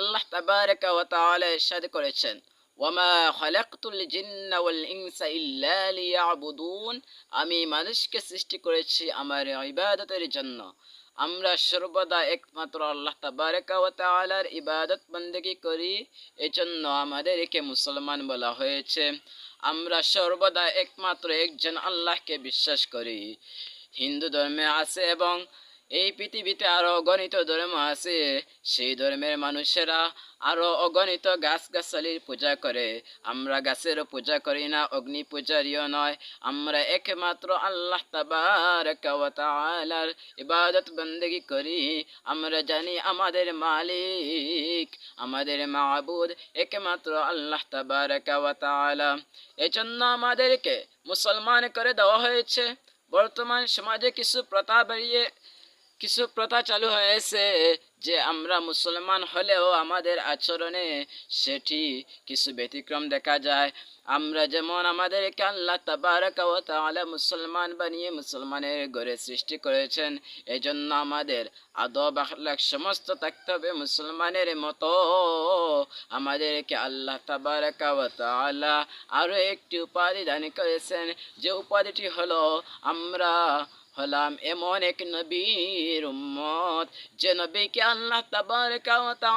আল্লাহ তাবারাকা ওয়া তাআলা ইরশাদ করেছেন, ওয়ামা খালাকতুল জিন্না ওয়াল ইনসা ইল্লা লিয়াবুদুন, আমি মানুষকে সৃষ্টি করেছি আমার ইবাদতের জন্য। আমরা সর্বদা একমাত্র আল্লাহ তাবারাকা ওয়া তাআলার ইবাদত বন্দেগী করি, এজন্য আমাদেরকে মুসলমান বলা হয়েছে। আমরা সর্বদা একমাত্র একজন আল্লাহকে বিশ্বাস করি। হিন্দু ধর্মে আছে এবং এই পৃথিবীতে আরো অগণিত ধর্ম আছে। সেই ধর্মের মানুষেরা আরো অগণিত গাছগাছালির পূজা করে। আমরা গাছেরও পূজা করি না, অগ্নি পূজারীও নয়। আমরা একমাত্র আল্লাহ তাবারাকা ওয়া তাআলার ইবাদত বন্দেগী করি। আমরা জানি আমাদের মালিক, আমাদের মাবুদ একমাত্র আল্লাহ তাবারাকা ওয়া তাআলা। এজন্য আমাদেরকে মুসলমান করে দেওয়া হয়েছে। বর্তমান সমাজে কিছু প্রথা চালু হয়েছে যে আমরা মুসলমান হলেও আমাদের আচরণে সেটি কিছু ব্যতিক্রম দেখা যায়। আমরা যেমন আমাদেরকে আল্লাহ তাবারাকা ওয়া তাআলা মুসলমান বানিয়ে মুসলমানের ঘরে সৃষ্টি করেছেন, এজন্য আমাদের আদব আখলাক সমস্ত থাকতে হবে মুসলমানের মতো। আমাদেরকে আল্লাহ তাবারাকা ওয়া তাআলা আরো একটি উপাধি দান করেছেন, যে উপাধিটি হলো আমরা হলাম এমন এক নবীর উম্মত, যে নবীকে আল্লাহ তাবারাকা ওয়া তাআলা